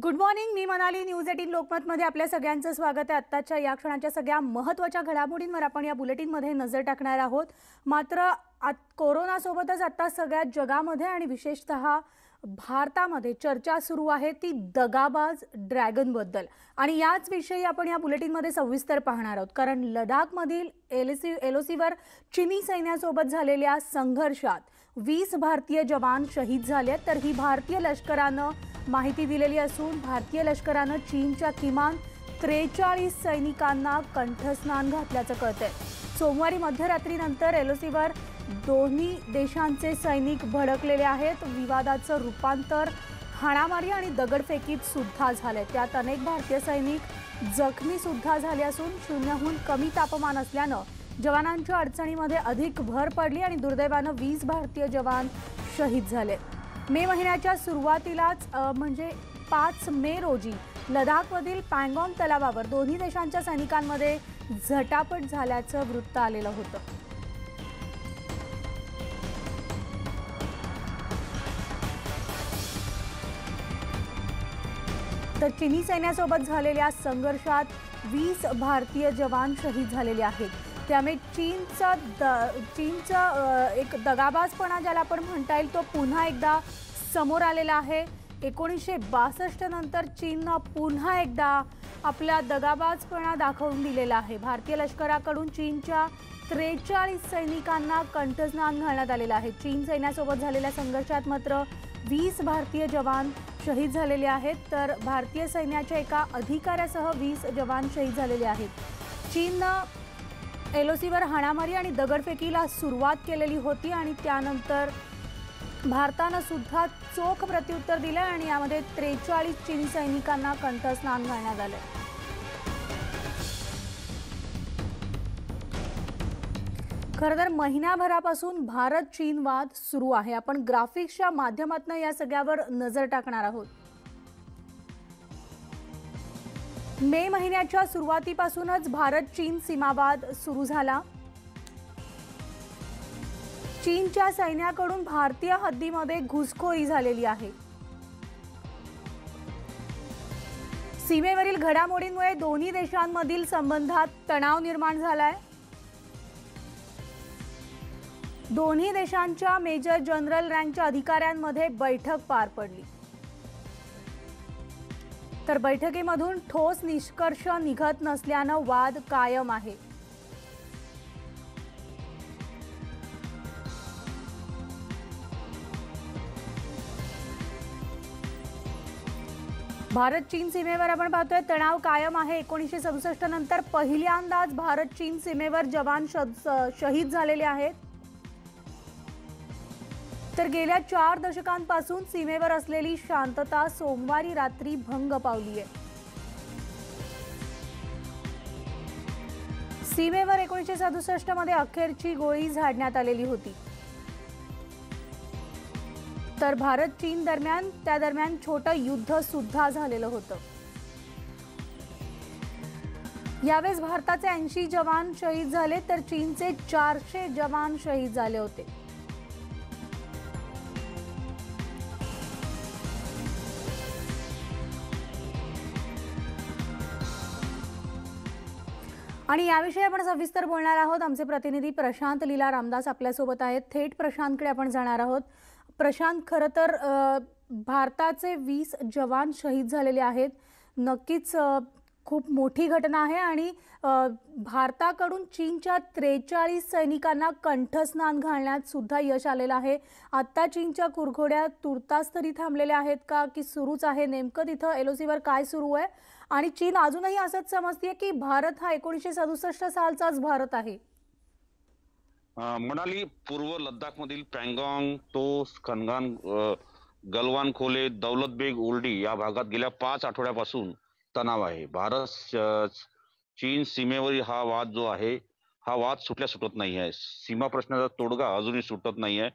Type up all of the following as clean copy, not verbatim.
Good morning. मी Manali. News 18 लोकमतमध्ये आपल्या सगळ्यांचं स्वागत आहे. आत्ताच्या या क्षणाच्या सगळ्या महत्त्वाच्या घडामोडींवर आपण या बुलेटिनमध्ये नजर टाकणार आहोत. मात्र कोरोनासोबतच आता सगळ्या जगामध्ये आणि विशेषतः भारतामध्ये चर्चा सुरू आहे ती दगाबाज ड्रॅगनबद्दल. आणि याच विषयी आपण या बुलेटिनमध्ये सविस्तर पाहणार आहोत. कारण लडाखमधील एलओसीवर चीनी सैन्यासोबत झालेल्या संघर्षात 20 भारतीय जवान शहीद झाले आहेत. तर ही भारतीय लष्करानं माहिती दिलेली असून भारतीय लष्करानं चीनच्या किमान 43 सैनिकांना कंठस्नान घातल्याचं कळतंय. सोमवारी मध्यरात्रीनंतर एलओसीवर दोन्ही देशांचे सैनिक भडकलेले आहेत. विवादाचं रूपांतर हाणामारी आणि दगडफेकीत सुद्धा झाले. त्यात अनेक भारतीय सैनिक जखमी सुद्धा झाले असून 0हून कमी तापमान असल्यानं जवानांच्या अडचणीमध्ये अधिक भर पडली आणि दुर्दैवानं 20 भारतीय जवान शहीद झाले. मे महिन्याच्या सुरुवातीलाच म्हणजे 5 मे रोजी लडाखमधील पँगॉन्ग तलावावर दोन्ही देशांच्या सैनिकांमध्ये झटापट झाल्याचं वृत्त आलेलं होतं. तर चीनी सैन्यासोबत झालेल्या संघर्षात 20 भारतीय जवान शहीद झालेले आहेत. त्यामुळे चीनचा एक दगाबाजपणा ज्याला आपण म्हणता येईल तो पुन्हा एकदा समोर आलेला आहे. 1962 नंतर चीननं पुन्हा एकदा आपला दगाबाजपणा दाखवून दिलेला आहे. भारतीय लष्कराकडून चीनच्या 43 सैनिकांना कंठस्नान घालण्यात आलेलं आहे. चीन सैन्यासोबत झालेल्या संघर्षात मात्र 20 भारतीय जवान शहीद झालेले आहेत. तर भारतीय सैन्याच्या एका अधिकाऱ्यासह 20 जवान शहीद झालेले आहेत. चीननं एलओसीवर हाणामारी आणि दगडफेकीला सुरुवात केलेली होती आणि त्यानंतर भारतानं सुद्धा चोख प्रत्युत्तर दिलं आणि यामध्ये 43 चीनी सैनिकांना कंठस्नान घालण्यात आले. खरं तर महिनाभरापासून भारत चीन वाद सुरू आहे. आपण ग्राफिक्सच्या माध्यमातून या सगळ्यावर नजर टाकणार आहोत. मे महिन्याच्या सुरुवातीपासूनच भारत चीन सीमावाद सुरू झाला. चीनच्या सैन्याकडून भारतीय हद्दीमध्ये घुसखोरी झालेली आहे. सीमेवरील घडामोडींमुळे दोन्ही देशांमधील संबंधात तणाव निर्माण झालाय. दोन्ही देशांच्या मेजर जनरल रँकच्या अधिकाऱ्यांमध्ये बैठक पार पडली. तर बैठकीमधून ठोस निष्कर्ष निघत नसल्यानं वाद कायम आहे. भारत चीन सीमेवर आपण पाहतोय तणाव कायम आहे. 1967 नंतर पहिल्यांदाच भारत चीन सीमेवर जवान शहीद झालेले आहेत. तर गेल्या 4 दशकांपासून सीमेवर असलेली शांतता सोमवारी रात्री भंग पावली आहे. सीमेवर 1967 मध्ये अखेरची गोळी झाडण्यात आलेली होती. तर भारत चीन त्या दरम्यान छोटं युद्ध सुद्धा झालेलं होतं. यावेळेस भारताचे 80 जवान शहीद झाले तर चीनचे 400 जवान शहीद झाले होते. आणि याविषयी आपण सविस्तर बोलणार आहोत. आमचे प्रतिनिधी प्रशांत लीला रामदास आपल्यासोबत आहेत. थेट प्रशांतकडे आपण जाणार आहोत. प्रशांत, खरं तर भारताचे 20 जवान शहीद झालेले आहेत. नक्कीच खूप मोठी घटना आहे आणि भारताकडून चीनच्या 43 सैनिकांना कंठस्नान घालण्यात सुद्धा यश आलेलं आहे. आता चीनच्या कुरघोड्या तुर्तास तरी थांबलेल्या आहेत का की सुरूच आहे? नेमकं तिथं एलओसीवर काय सुरू आहे? आणि चीन अजूनही असंच समजते की भारत हा 1967 सालचाच भारत आहे. मनाली, पूर्व लद्दाखमधील पँगॉन्ग, तोस, खनगान, गलवान खोले, दौलत बेग ओल्डी या भागात गेल्या 5 आठवड्यापासून तणाव आहे. भारत चीन सीमेवरील हा वाद जो आहे हा वाद सुटत नाही आहे. सीमा प्रश्नाचा तोडगा अजूनही सुटत नाही आहे.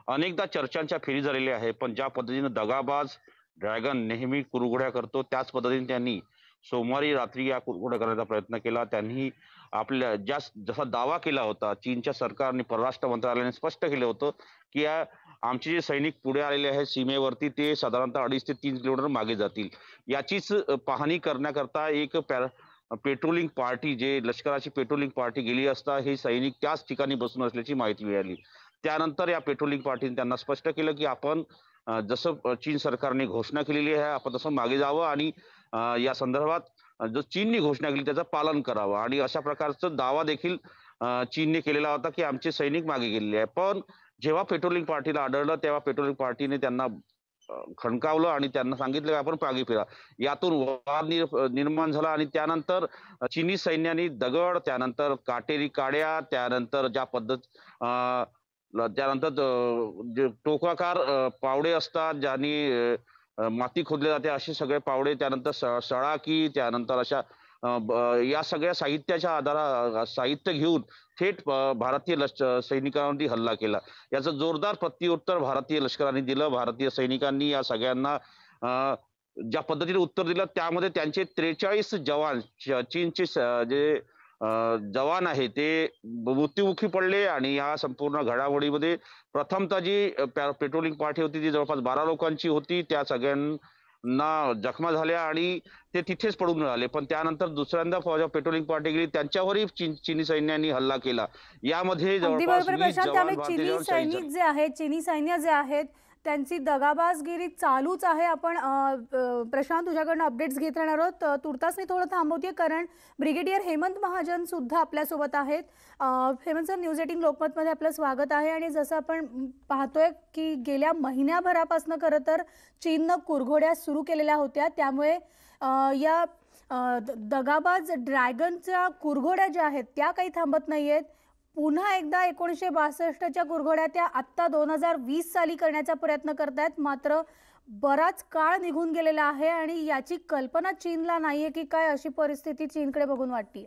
अनेकदा चर्चांच्या फेरी झालेल्या आहे, पण ज्या पद्धतीने दगाबाज ड्रॅगन नेहमी कुरघोड्या करतो त्याच पद्धतीने त्यांनी सोमवारी रात्री या कुरघोड्या करण्याचा प्रयत्न केला. त्यांनी आपल्या जसा दावा केला होता चीनच्या सरकारने, परराष्ट्र मंत्रालयाने स्पष्ट केलं होतं की या आमचे जे सैनिक पुढे आलेले आहेत सीमेवरती ते साधारणतः 2.5 ते 3 किलोमीटर मागे जातील. याचीच पाहणी करण्याकरता एक पेट्रोलिंग पार्टी जे लष्कराची पेट्रोलिंग पार्टी गेली असता हे सैनिक त्याच ठिकाणी बसून असल्याची माहिती मिळाली. त्यानंतर या पेट्रोलिंग पार्टीने त्यांना स्पष्ट केलं की आपण जसं चीन सरकारने घोषणा केलेली आहे आपण तसं मागे जावं आणि या संदर्भात जो चीनने घोषणा केली त्याचं पालन करावं आणि अशा प्रकारचा दावा देखील चीनने केलेला होता की आमचे सैनिक मागे गेलेले आहे. पण जेव्हा पेट्रोलिंग पार्टीला आढळलं तेव्हा पेट्रोलिंग पार्टीने त्यांना खणकावलं आणि त्यांना सांगितलं की आपण मागे फिरा. यातून वाद निर्माण झाला आणि त्यानंतर चिनी सैन्याने दगड, त्यानंतर काटेरी काड्या, त्यानंतर ज्या पद्धत त्यानंतर जे टोकाकार पावडे असतात ज्यांनी माती खोदली जाते असे सगळे पावडे, त्यानंतर सळाकी, त्यानंतर अशा या सगळ्या साहित्याच्या साहित्य घेऊन थेट भारतीय सैनिकांवरती हल्ला केला. याचं जोरदार प्रत्युत्तर भारतीय लष्कराने दिलं. भारतीय सैनिकांनी या सगळ्यांना ज्या पद्धतीने उत्तर दिलं त्यामध्ये त्यांचे 43 जवान चीनचे जे जवान आहे ते मृत्युमुखी पडले आणि या संपूर्ण घडामोडीमध्ये प्रथमतः जी पेट्रोलिंग पार्टी होती ती जवळपास 12 लोकांची होती. त्या सगळ्यांना जखमा झाल्या आणि ते तिथेच पडून राहिले. पण त्यानंतर दुसऱ्यांदा पेट्रोलिंग पार्टी गेली त्यांच्यावरही चिनी सैन्याने हल्ला केला. यामध्ये अगदी जवळपास बरोबर 20 प्रशांत. जवान त्यामुळे भारतीय चिनी जवान शहीद सैनिक झाले. जे आहेत, चिनी सैन्य जे आहेत त्यांची दगाबाजगिरी चालूच आहे. आपण प्रशांत तुझ्याकडनं अपडेट्स घेत राहणार आहोत. तुर्तास मी थोडं थांबवते कारण ब्रिगेडियर हेमंत महाजन सुद्धा आपल्यासोबत आहेत. हेमंत सर, न्यूज 18 लोकमतमध्ये आपलं स्वागत आहे. आणि जसं आपण पाहतोय की गेल्या महिन्याभरापासून खरं तर चीननं कुरघोड्या सुरू केलेल्या होत्या. त्यामुळे या दगाबाज ड्रॅगनच्या कुरघोड्या ज्या आहेत त्या काही थांबत नाहीयेत. पुन्हा एकदा 1962च्या कुरघोड्या त्या आत्ता 2020 साली करण्याचा प्रयत्न करतायत. मात्र बराच काळ निघून गेलेला आहे आणि याची कल्पना चीनला नाहीये की काय अशी परिस्थिती चीनकडे बघून वाटतीये.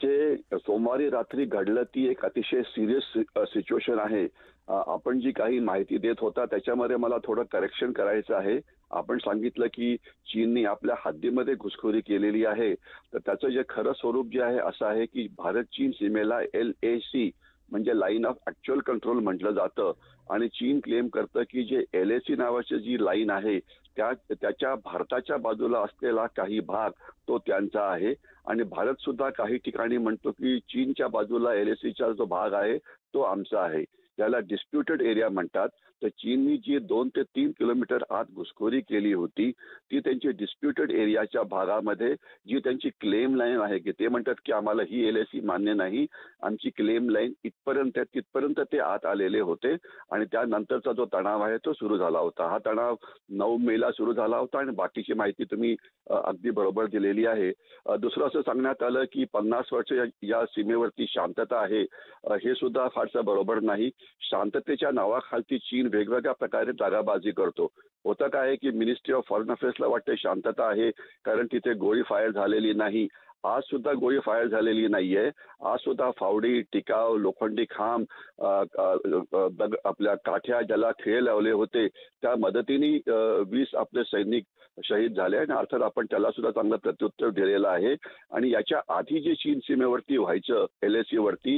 जे सोमवारी रात्री घडलं ती एक अतिशय सिरियस सिच्युएशन आहे. आपण जी काही माहिती देत होता त्याच्यामध्ये मला थोडं करेक्शन करायचं आहे. आपण सांगितलं की चीनने आपल्या हद्दीमध्ये घुसखोरी केलेली आहे. तर त्याचं जे खरं स्वरूप जे आहे असं आहे की भारत चीन सीमेला LAC म्हणजे लाईन ऑफ ऍक्च्युअल कंट्रोल म्हटलं जातं आणि चीन क्लेम करतं की जे LAC नावाची जी लाईन आहे त्याच्या भारताच्या बाजूला असलेला काही भाग तो त्यांचा आहे आणि भारत सुद्धा काही ठिकाणी म्हणतो की चीनच्या बाजूला LACचा जो भाग आहे तो आमचा आहे. त्याला डिस्प्युटेड एरिया म्हणतात. तर चीननी जी 2 ते 3 किलोमीटर आत घुसखोरी केली होती ती त्यांची डिस्प्युटेड एरियाच्या भागामध्ये जी त्यांची क्लेम लाईन आहे की ते म्हणतात की आम्हाला ही LAC मान्य नाही, आमची क्लेम लाईन इथपर्यंत तिथपर्यंत ते आत आलेले होते आणि त्यानंतरचा जो तणाव आहे तो सुरू झाला होता. हा तणाव 9 मेला सुरू झाला होता आणि बाकीची माहिती तुम्ही अगदी बरोबर दिलेली आहे. दुसरं असं सांगण्यात आलं की 50 वर्ष या सीमेवरती शांतता आहे. हे सुद्धा फारसं बरोबर नाही. शांततेच्या नावाखालती चीन वेगवेगळ्या प्रकारे दागाबाजी करतो. होतं काय की मिनिस्ट्री ऑफ फॉरेन अफेअर्सला वाटते शांतता आहे कारण तिथे गोळी फायर झालेली नाही. आज सुद्धा गोळी फायर झालेली नाहीये. आज सुद्धा फावडी, टिकाव, लोखंडी खांब, आपल्या काठ्या ज्याला खिळे लावले होते त्या मदतीने 20 आपले सैनिक शहीद झाले आणि अर्थात आपण त्याला सुद्धा चांगलं प्रत्युत्तर दिलेलं आहे. आणि याच्या आधी जे चीन सीमेवरती व्हायचं LAC वरती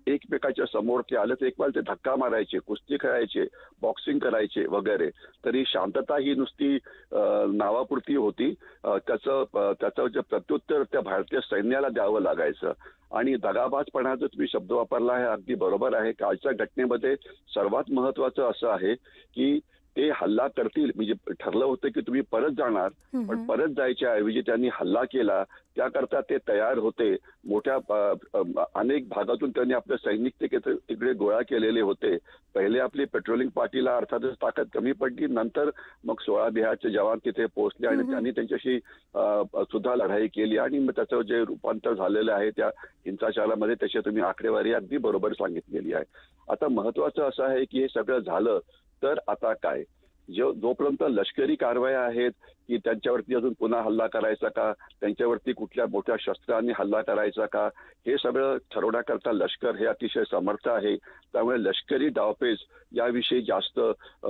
एकमेकाच्या समोर ते आलं तर एक वेळ ते धक्का मारायचे, कुस्ती खेळायचे, बॉक्सिंग करायचे वगैरे. तरी शांतता ही नुसती नावापुरती होती. त्याचं जे प्रत्युत्तर त्या भारतीय सैन्याला द्यावं लागायचं. आणि दगाबाजपणा जो तुम्ही शब्द वापरला आहे अगदी बरोबर आहे. कालच्या घटनेमध्ये सर्वात महत्वाचं असं आहे की ते हल्ला करतील म्हणजे ठरलं होतं की तुम्ही परत जाणार पण परत जायच्या ऐवजी त्यांनी हल्ला केला. त्याकरता ते तयार होते. मोठ्या अनेक भागातून त्यांनी आपले सैनिक तिकडे गोळा केलेले होते. पहिले आपली पेट्रोलिंग पार्टीला अर्थातच ताकद कमी पडली. नंतर मग 16 बिहारचे जवान तिथे पोहोचले आणि त्यांनी त्यांच्याशी सुद्धा लढाई केली आणि मग त्याचं जे रूपांतर झालेलं आहे त्या हिंसाचारामध्ये त्याची तुम्ही आकडेवारी अगदी बरोबर सांगितलेली आहे. आता महत्वाचं असं आहे की हे सगळं झालं तर आता काय? जोपर्यंत लष्करी कारवाया आहेत की त्यांच्यावरती अजून पुन्हा हल्ला करायचा का, त्यांच्यावरती कुठल्या मोठ्या शस्त्रांनी हल्ला करायचा का, हे सगळं ठरवण्याकरता लष्कर हे अतिशय समर्थ आहे. त्यामुळे लष्करी डावपेच याविषयी जास्त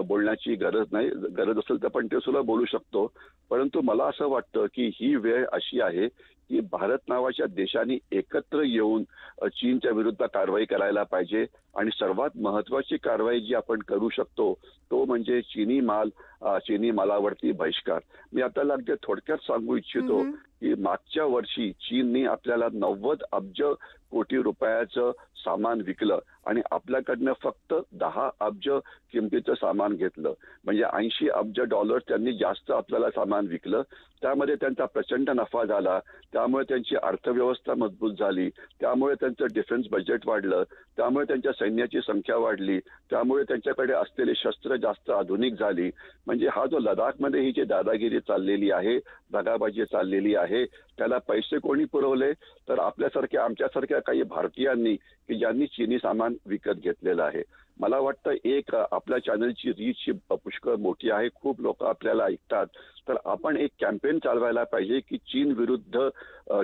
बोलण्याची गरज नाही. गरज असेल तर पण ते सुद्धा बोलू शकतो. परंतु मला असं वाटतं की ही वेळ अशी आहे की भारत नावाच्या देशांनी एकत्र येऊन चीनच्या विरुद्ध कारवाई करायला पाहिजे. आणि सर्वात महत्वाची कारवाई जी आपण करू शकतो तो म्हणजे चीनी मालावरती बहिष्कार. मी आपल्याला अगदी थोडक्यात सांगू इच्छितो की मागच्या वर्षी चीननी आपल्याला 90 अब्ज कोटी रुपयाचं सामान विकलं आणि आपल्याकडनं फक्त 10 अब्ज किमतीचं सामान घेतलं. म्हणजे 80 अब्ज डॉलर त्यांनी जास्त आपल्याला सामान विकलं. त्यामध्ये त्यांचा प्रचंड नफा झाला. त्यामुळे त्यांची अर्थव्यवस्था मजबूत झाली. त्यामुळे त्यांचं डिफेन्स बजेट वाढलं. त्यामुळे त्यांच्या सैन्याची संख्या वाढली. त्यामुळे त्यांच्याकडे असलेली शस्त्र जास्त आधुनिक झाली. म्हणजे हा जो लडाखमध्ये ही जी दादागिरी चाललेली आहे, दगाबाजी चाललेली आहे, त्याला पैसे कोणी पुरवले तर आमच्यासारख्या काही भारतीयांनी की ज्यांनी चीनी सामान विकत घेतलेलं आहे. मला वाटतं एक आपल्या चॅनलची रीच पुष्कळ मोठी आहे. खूप लोक आपल्याला ऐकतात. तर आपण एक कॅम्पेन चालवायला पाहिजे की चीन विरुद्ध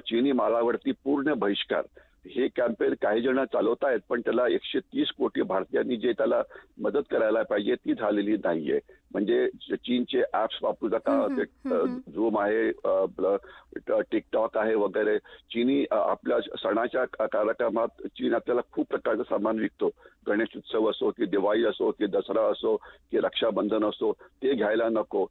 चीनी मालावरती पूर्ण बहिष्कार. हे कॅम्पेन काही जण चालवतायत पण त्याला 130 कोटी भारतीयांनी जे त्याला मदत करायला पाहिजे ती झालेली नाहीये. म्हणजे चीनचे ऍप्स वापरू नका. झूम आहे, टिकटॉक आहे वगैरे. चीनी आपल्या सणाच्या कार्यक्रमात चीन आपल्याला खूप प्रकारचं सामान विकतो. गणेश उत्सव असो की दिवाळी असो की दसरा असो की रक्षाबंधन असो, ते घ्यायला नको.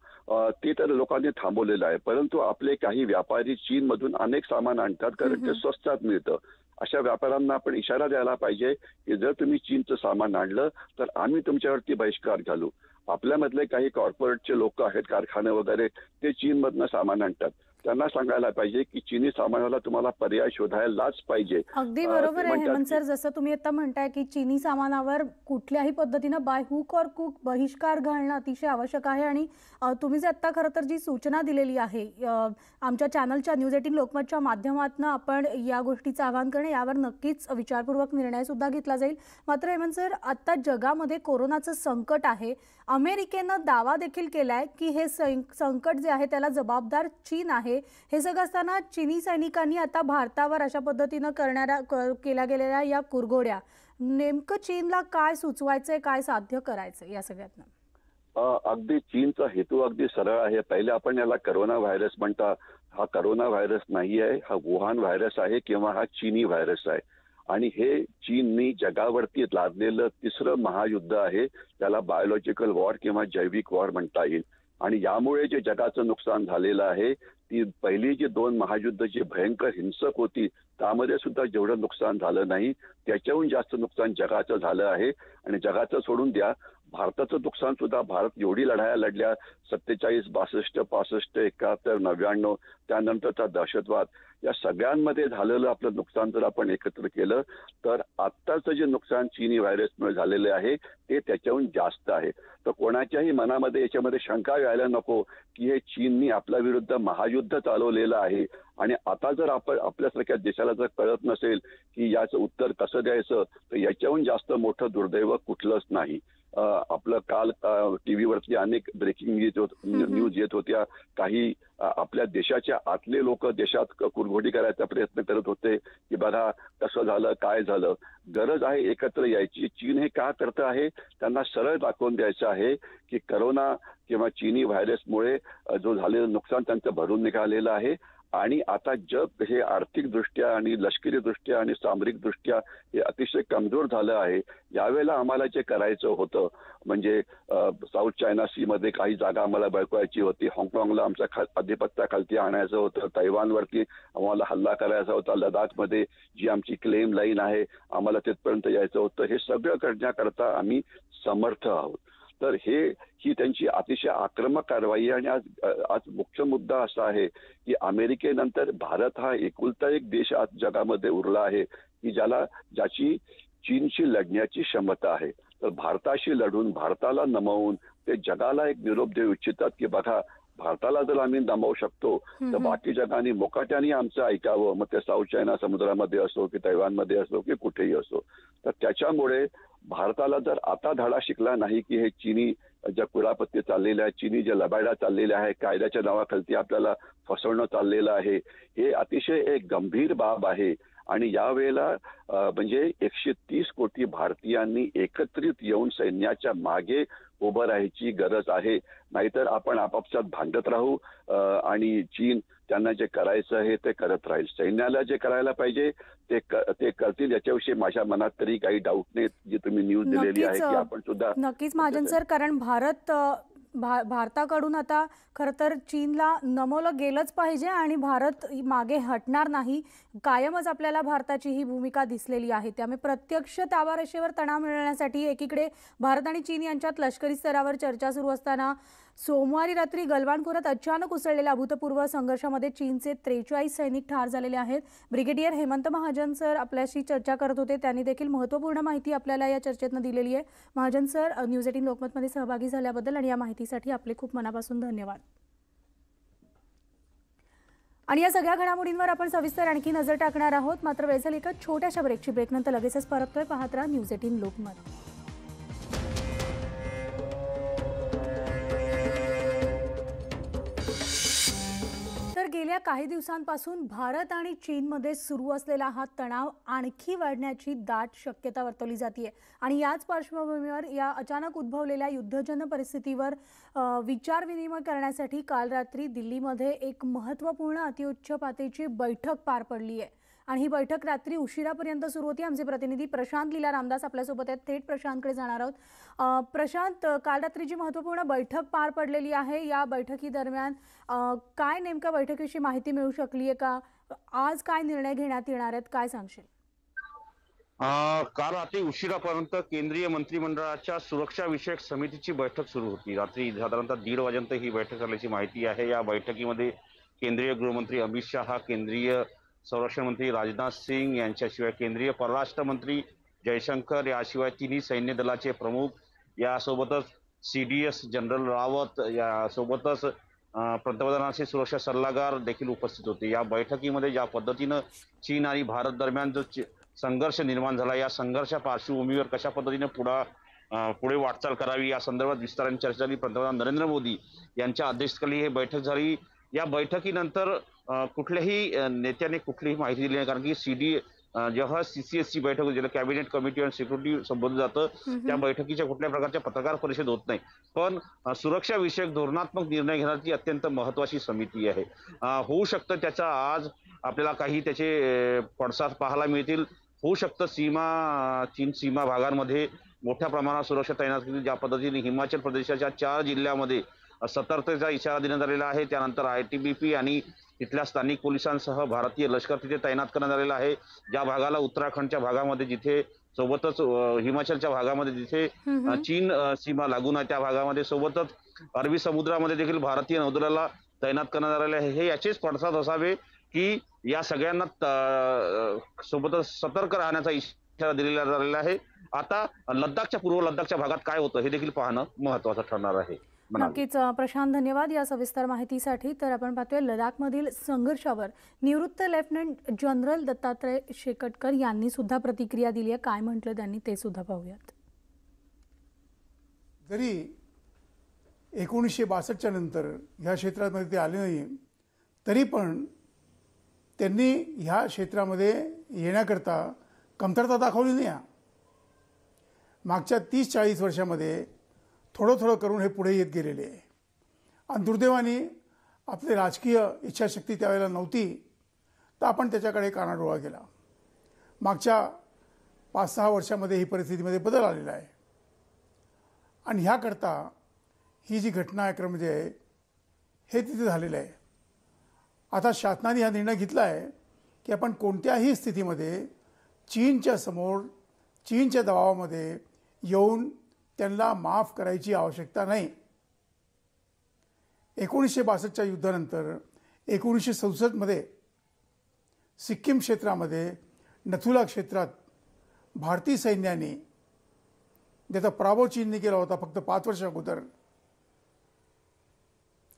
ते तर लोकांनी थांबवलेलं आहे. परंतु आपले काही व्यापारी चीनमधून अनेक सामान आणतात कारण ते स्वस्तात मिळतं. अशा व्यापाऱ्यांना आपण इशारा द्यायला पाहिजे की जर तुम्ही चीनचं सामान आणलं तर आम्ही तुमच्यावरती बहिष्कार घालू. आपल्यामधले काही कॉर्पोरेटचे लोक आहेत, कारखाने वगैरे, ते चीनमधनं सामान आणतात. त्यांना सांगायला पाहिजे की चीनी सामानाला तुम्हाला पर्याय शोधायलाच पाहिजे. अगदी बरोबर आहे हेमंत सर. जसं तुम्ही आता म्हणताय की चीनी सामानावर कुठल्याही पद्धतीनं बाय हुक और कुक बहिष्कार घालणं अतिशय आवश्यक आहे. आणि तुम्ही जे आता खरं तर जी सूचना दिलेली आहे आमच्या चॅनलच्या न्यूज 18 लोकमतच्या माध्यमातून आपण या गोष्टीचं आवाहन करणं, यावर नक्कीच विचारपूर्वक निर्णय सुद्धा घेतला जाईल. मात्र हेमंत सर, आता जगामध्ये कोरोनाचं संकट आहे. अमेरिकेनं दावा देखील केलाय की हे संकट जे आहे त्याला जबाबदार चीन आहे. हे सगळं असताना चीनी सैनिकांनी आता भारतावर अशा पद्धतीनं केल्या गेलेल्या या कुरघोड्या, नेमकं चीनला काय सुचवायचंय, काय साध्य करायचंय या सगळ्यातनं? अगदी चीनचा हेतू अगदी सरळ आहे. पहिले आपण याला करोना व्हायरस म्हणतात. हा करोना व्हायरस नाही आहे, हा वुहान व्हायरस आहे किंवा हा चीनी व्हायरस आहे. आणि हे चीननी जगावरती लादलेलं तिसरं महायुद्ध आहे. त्याला बायोलॉजिकल वॉर किंवा जैविक वॉर म्हणता येईल. आणि यामुळे जे जगाचं नुकसान झालेलं आहे, ती पहिली जी 2 महायुद्ध जी भयंकर हिंसक होती त्यामध्ये सुद्धा जेवढं नुकसान झालं नाही त्याच्याहून जास्त नुकसान जगाचं झालं आहे. आणि जगाचं सोडून द्या, भारताचं नुकसान सुद्धा, भारत एवढी लढाया लढल्या, 47, 62, 65, 71, 99, त्यानंतरचा दहशतवाद, या सगळ्यांमध्ये झालेलं आपलं नुकसान जर आपण एकत्र केलं तर आत्ताचं जे नुकसान चीनी व्हायरसमुळे झालेले आहे ते त्याच्याहून जास्त आहे. तर कोणाच्याही मनामध्ये याच्यामध्ये शंका यायला नको की हे चीननी आपल्या विरुद्ध महायुद्ध चालवलेलं आहे. आणि आता जर आपण आपल्यासारख्या देशाला जर कळत नसेल की याचं उत्तर कसं द्यायचं तर याच्याहून जास्त मोठं दुर्दैव कुठलंच नाही. आपलं काल टीव्हीवरती अनेक ब्रेकिंग न्यूज येत होत्या. काही आपल्या देशाच्या आतले लोक देशात कुरघोडी करायचा प्रयत्न करत होते की बघा कसं झालं, काय झालं. गरज आहे एकत्र यायची. चीन हे का करत आहे, त्यांना सरळ दाखवून द्यायचं आहे की करोना किंवा चीनी व्हायरसमुळे जो झालेलं नुकसान त्यांचं भरून निघालेलं आहे. आणि आता जग हे आर्थिकदृष्ट्या आणि लष्करीदृष्ट्या आणि सामरिकदृष्ट्या हे अतिशय कमजोर झालं आहे. यावेळेला आम्हाला जे करायचं होतं म्हणजे साऊथ चायना सी मध्ये काही जागा आम्हाला बळकवायची होती, हाँगकाँगला आमच्या अधिपत्याखालती आणायचं होतं, तैवानवरती आम्हाला हल्ला करायचा होता, लडाखमध्ये जी आमची क्लेम लाईन आहे आम्हाला तिथपर्यंत यायचं होतं. हे सगळं करण्याकरता आम्ही समर्थ आहोत. तर ही त्यांची अतिशय आक्रमक कारवाई आहे. आणि आज मुख्य मुद्दा असा आहे की अमेरिकेनंतर भारत हा एकुलता एक देश आज जगामध्ये उरला आहे की ज्याची चीनशी लढण्याची क्षमता आहे. तर भारताशी लढून, भारताला नमवून ते जगाला एक निरोप देऊ इच्छितात की बघा भारताला जर आम्ही नमवू शकतो तर बाकी जगाने मुकाट्याने आमचं ऐकावं. मग ते साऊथ चायना समुद्रामध्ये असो की तैवानमध्ये असो की कुठेही असो. तर त्याच्यामुळे भारताला जर आता धडा शिकला नाही की हे चीनी ज्या कुरापत्ती चाललेल्या आहे, चीनी ज्या लबाड्या चाललेल्या आहे, कायद्याच्या नावाखालती आपल्याला फसवणं चाललेलं आहे, हे अतिशय एक गंभीर बाब आहे. आणि यावेळेला म्हणजे 130 कोटी भारतीयांनी एकत्रित येऊन सैन्याच्या मागे उभं राहायची गरज आहे. नाहीतर आपण आपापसात भांडत राहू आणि चीन त्यांना जे करायचं आहे ते करत राहील. सैन्याला जे करायला पाहिजे ते करतील, याच्याविषयी माझ्या मनात तरी काही डाऊट नाही. जी तुम्ही न्यूज दिलेली आहे की आपण सुद्धा नक्कीच महाजन सर, कारण भारताकडून आता खरं तर चीनला नमवलं गेलंच पाहिजे आणि भारत मागे हटणार नाही. कायमच आपल्याला भारताची ही भूमिका दिसलेली आहे. त्यामुळे प्रत्यक्ष ताबा रेषेवर तणाव मिळवण्यासाठी एकीकडे भारत आणि चीन यांच्यात लष्करी स्तरावर चर्चा सुरू असताना सोमवारी रात्री गलवान खोऱ्यात अचानक उसळलेल्या अभूतपूर्व संघर्षामध्ये चीनचे 43 सैनिक ठार झालेले आहेत. ब्रिगेडियर हेमंत महाजन सर आपल्याशी चर्चा करत होते. त्यांनी देखील महत्त्वपूर्ण माहिती आपल्याला या चर्चेतनं दिलेली आहे. महाजन सर, न्यूज 18 लोकमतमध्ये सहभागी झाल्याबद्दल आणि या माहितीसाठी आपले खूप मनापासून धन्यवाद. आणि या सगळ्या घडामोडींवर आपण सविस्तर आणखी नजर टाकणार आहोत. मात्र वेळ झाली एका छोट्याशा ब्रेकनंतर लगेचच परततोय. पाहत राहा न्यूज 18 लोकमत. तर गेल्या काही दिवसांपासून भारत आणि चीनमध्ये सुरू असलेला हा तणाव आणखी वाढण्याची दाट शक्यता वर्तवली जाते आणि याच पार्श्वभूमीवर या अचानक उद्भवलेल्या युद्धजन्य परिस्थितीवर विचारविनिमय करण्यासाठी काल रात्री दिल्लीमध्ये एक महत्त्वपूर्ण अतिउच्च पातळीची बैठक पार पडली आहे आणि ही बैठक रात्री उशिरापर्यंत सुरू होती. आमचे प्रतिनिधी प्रशांत लीला रामदास आपल्यासोबत आहेत. थेट प्रशांतकडे जाणार आहोत. प्रशांत, काल रात्री जी महत्त्वपूर्ण बैठक पार पडलेली आहे, या बैठकीदरम्यान काय नेमक्या बैठकीची माहिती मिळू शकली आहे का? आज काय निर्णय घेण्यात येणार आहेत, काय सांगशील? काल रात्री उशिरापर्यंत केंद्रीय मंत्रिमंडळाच्या सुरक्षा विषयक समितीची बैठक सुरू होती. रात्री साधारणतः 1:30 वाजेपर्यंत ही बैठक झाल्याची माहिती आहे. या बैठकीमध्ये केंद्रीय गृहमंत्री अमित शहा, केंद्रीय संरक्षण मंत्री राजनाथ सिंग यांच्याशिवाय केंद्रीय परराष्ट्र मंत्री जयशंकर, याशिवाय तिन्ही सैन्य दलाचे प्रमुख, यासोबतच CDS जनरल रावत, यासोबतच पंतप्रधानांचे सुरक्षा सल्लागार देखील उपस्थित होते. या बैठकीमध्ये ज्या पद्धतीनं चीन आणि भारत दरम्यान जो संघर्ष निर्माण झाला, या संघर्षा पार्श्वभूमीवर कशा पद्धतीने पुढे वाटचाल करावी या संदर्भात विस्ताराने चर्चा झाली. पंतप्रधान नरेंद्र मोदी यांच्या अध्यक्षतेखाली ही बैठक झाली. या बैठकीनंतर कुठल्याही नेत्याने कुठलीही माहिती दिली नाही, कारण की जेव्हा CCSची बैठक होती, ज्याला कॅबिनेट कमिटी ऑन सिक्युरिटी संबोधलं जातं, त्या बैठकीच्या कुठल्या प्रकारच्या पत्रकार परिषद होत नाही. पण सुरक्षा विषयक धोरणात्मक निर्णय घेण्याची अत्यंत महत्वाची समिती आहे. होऊ शकतं त्याचा आज आपल्याला काही त्याचे पडसाद पाहायला मिळतील. होऊ शकतं चीन सीमा भागांमध्ये मोठ्या प्रमाणात सुरक्षा तैनात केली. ज्या पद्धतीने हिमाचल प्रदेशाच्या 4 जिल्ह्यामध्ये सतर्कतेचा इशारा देण्यात आलेला आहे. त्यानंतर ITBP आणि तिथल्या स्थानिक पोलिसांसह भारतीय लष्कर तिथे तैनात करण्यात आलेलं आहे. ज्या भागाला उत्तराखंडच्या भागामध्ये, जिथे सोबतच हिमाचलच्या भागामध्ये जिथे चीन सीमा लागून आहे, त्या भागामध्ये सोबतच अरबी समुद्रामध्ये देखील भारतीय नौदलाला तैनात करण्यात आलेले आहे. हे याचेच पडसाद असावे की या सगळ्यांना सोबतच सतर्क राहण्याचा इशारा दिलेला झालेला आहे. आता पूर्व लडाखच्या भागात काय होतं हे देखील पाहणं महत्वाचं ठरणार आहे. नक्कीच प्रशांत, धन्यवाद या सविस्तर माहितीसाठी. तर आपण पाहतोय लडाखमधील संघर्षावर निवृत्त लेफ्टनंट जनरल दत्तात्रय शेकटकर यांनी सुद्धा प्रतिक्रिया दिली आहे. काय म्हटलं त्यांनी ते सुद्धा पाहूयात. जरी 1962च्या नंतर ह्या क्षेत्रामध्ये ते आले नाही, तरी पण त्यांनी ह्या क्षेत्रामध्ये येण्याकरता कमतरता दाखवली नाही. मागच्या 30-40 वर्षामध्ये थोडं थोडं करून हे पुढे येत गेलेले आहे आणि दुर्दैवाने आपली राजकीय इच्छाशक्ती त्यावेळेला नव्हती, तर आपण त्याच्याकडे कानाडोळा केला. मागच्या 5-6 वर्षामध्ये ही परिस्थितीमध्ये बदल आलेला आहे आणि ह्याकरता ही जी घटनाक्रम जे आहे हे तिथे झालेलं आहे. आता शासनाने हा निर्णय घेतला आहे की आपण कोणत्याही स्थितीमध्ये चीनच्या समोर, चीनच्या दबावामध्ये येऊन त्यांना माफ करायची आवश्यकता नाही. 1962च्या युद्धानंतर 1967मध्ये सिक्कीम क्षेत्रामध्ये नथुला क्षेत्रात भारतीय सैन्याने ज्याचा पराभव चीनने केला होता फक्त 5 वर्ष अगोदर,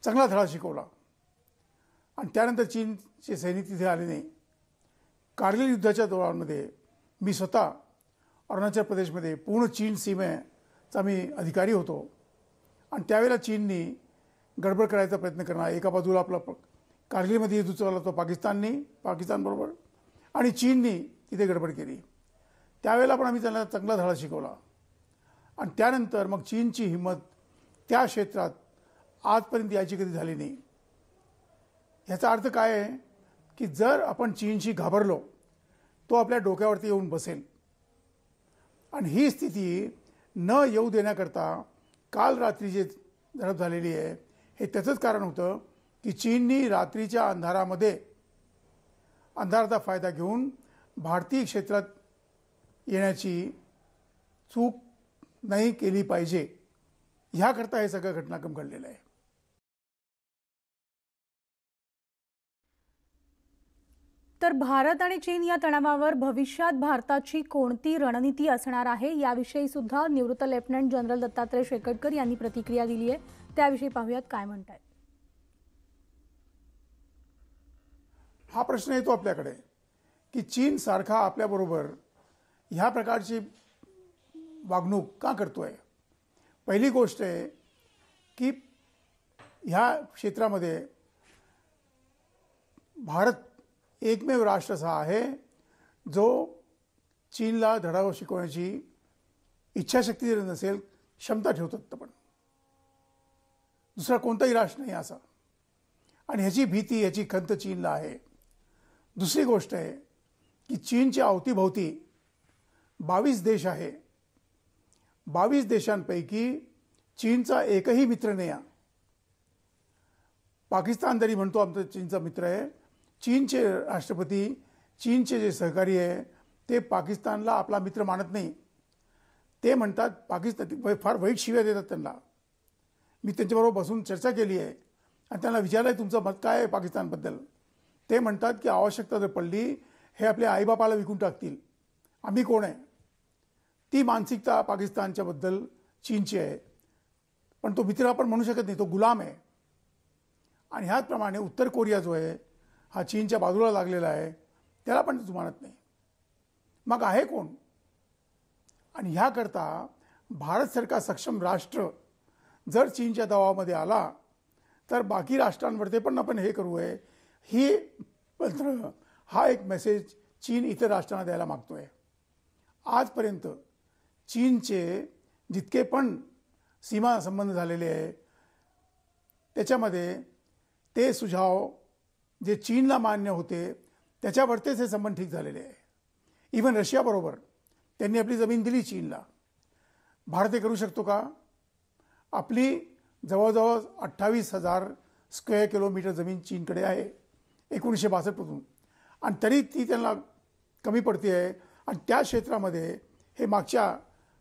चांगला धडा शिकवला आणि त्यानंतर चीनचे सैनिक तिथे आले नाही. कारगिल युद्धाच्या दौरानमध्ये मी स्वतः अरुणाचल प्रदेशमध्ये पूर्ण चीन सीमेचा मी अधिकारी होतो आणि त्यावेळेला चीननी गडबड करायचा प्रयत्न करणार. एका बाजूला आपला कारगिलमध्ये युद्ध चालला होता पाकिस्तानबरोबर आणि चीननी तिथे गडबड केली. त्यावेळेला पण आम्ही त्यांना चांगला धडा शिकवला आणि त्यानंतर मग चीनची हिंमत त्या क्षेत्रात आजपर्यंत यायची कधी झाली नाही. ह्याचा अर्थ काय आहे की जर आपण चीनशी घाबरलो तो आपल्या डोक्यावरती येऊन बसेल. आणि ही स्थिती न येऊ देण्याकरता काल रात्री जे झडप झालेली आहे हे त्याचंच कारण होतं की चीननी रात्रीच्या अंधाराचा फायदा घेऊन भारतीय क्षेत्रात येण्याची चूक नाही केली पाहिजे, ह्याकरता हे सगळं घटनाक्रम घडलेलं आहे. तर भारत आणि चीन या तणावावर भविष्यात भारताची कोणती रणनीती असणार आहे याविषयी सुद्धा निवृत्त लेफ्टनंट जनरल दत्तात्रय शेकटकर यांनी प्रतिक्रिया दिली आहे. त्याविषयी पाहूयात काय म्हणतात. हा प्रश्न येतो आपल्याकडे की चीन सारखा आपल्याबरोबर ह्या प्रकारची वागणूक का करतोय. पहिली गोष्ट आहे की ह्या क्षेत्रामध्ये भारत एकमेव राष्ट्र असा आहे जो चीनला धडाव शिकवण्याची इच्छाशक्ती जरी नसेल क्षमता ठेवतात. पण दुसरा कोणताही राष्ट्र नाही असा, आणि ह्याची भीती ह्याची खंत चीनला आहे. दुसरी गोष्ट आहे की चीनच्या अवतीभोवती 22 देश आहे. 22 देशांपैकी चीनचा एकही मित्र नाही आहे. पाकिस्तान तरी म्हणतो आमचा चीनचा मित्र आहे. चीनचे राष्ट्रपती, चीनचे जे सहकारी आहे ते पाकिस्तानला आपला मित्र मानत नाही. ते म्हणतात पाकिस्तान फार वाईट शिव्या देतात त्यांना. मी त्यांच्याबरोबर बसून चर्चा केली आहे आणि त्यांना विचारलं आहे तुमचं मत काय आहे पाकिस्तानबद्दल. ते म्हणतात की आवश्यकता जर पडली हे आपल्या आईबापाला विकून टाकतील, आम्ही कोण आहे. ती मानसिकता पाकिस्तानच्याबद्दल चीनची आहे. पण तो मित्र आपण म्हणू शकत नाही, तो गुलाम आहे. आणि ह्याचप्रमाणे उत्तर कोरिया जो आहे हा चीनच्या बाजूला लागलेला आहे, त्याला पण तू मानत नाही. मग आहे कोण. आणि ह्याकरता भारतसारखा सक्षम राष्ट्र जर चीनच्या दबावामध्ये आला तर बाकी राष्ट्रांवरती पण आपण हे करू आहे, ही पत्र हा एक मेसेज चीन इतर राष्ट्रांना द्यायला मागतोय. आजपर्यंत चीनचे जितके पण सीमा संबंध झालेले आहे त्याच्यामध्ये ते सुझाव जे चीनला मान्य होते त्याच्यावरतीच हे संबंध ठीक झालेले आहे. इव्हन रशियाबरोबर त्यांनी आपली जमीन दिली चीनला. भारत हे करू शकतो का. आपली जवळजवळ 28,000 स्क्वेअर किलोमीटर जमीन चीनकडे आहे 1962 पासून, आणि तरी ती त्यांना कमी पडते आहे. आणि त्या क्षेत्रामध्ये हे मागच्या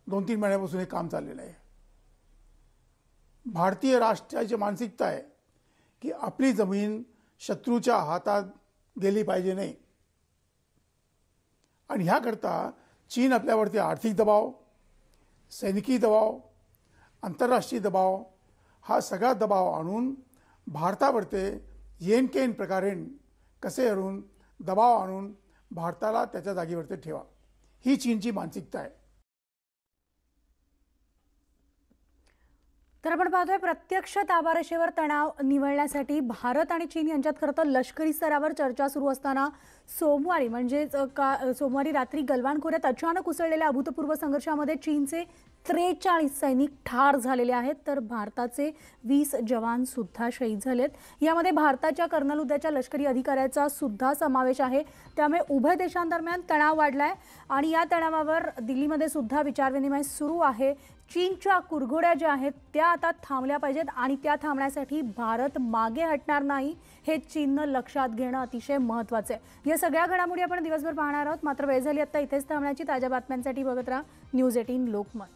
2-3 महिन्यापासून हे काम चाललेलं आहे. भारतीय राष्ट्राची मानसिकता आहे की आपली जमीन शत्रूच्या हातात गेली पाहिजे नाही. आणि ह्याकरता चीन आपल्यावरती आर्थिक दबाव, सैनिकी दबाव, आंतरराष्ट्रीय दबाव हा सगळा दबाव आणून भारतावरती येनकेन प्रकारे कसे आणून दबाव आणून भारताला त्याच्या जागेवरती ठेवा, ही चीनची मानसिकता आहे. तर आपण पाहतोय प्रत्यक्ष ताबारेषेवर तणाव निवळण्यासाठी भारत आणि चीन यांच्यात खरं तर लष्करी स्तरावर चर्चा सुरू असताना सोमवारी रात्री गलवान खोऱ्यात अचानक उसळलेल्या अभूतपूर्व संघर्षामध्ये चीनचे 43 सैनिक ठार झालेले आहेत, तर भारताचे 20 जवान सुद्धा शहीद झालेत. यामध्ये भारताच्या कर्नल हुद्द्याच्या लष्करी अधिकाऱ्याचा सुद्धा समावेश आहे. त्यामुळे उभय देशांदरम्यान तणाव वाढलाय आणि या तणावावर दिल्लीमध्ये सुद्धा विचारविनिमय सुरू आहे. चीनच्या कुरघोड्या ज्या आहेत त्या आता थांबल्या पाहिजेत आणि त्या थांबण्यासाठी भारत मागे हटणार नाही हे चीननं लक्षात घेणं अतिशय महत्त्वाचं आहे. या सगळ्या घडामोडी आपण दिवसभर पाहणार आहोत. मात्र वेळ झाली आता इथेच थांबण्याची. ताज्या बातम्यांसाठी बघत राहा न्यूज 18 लोकमत.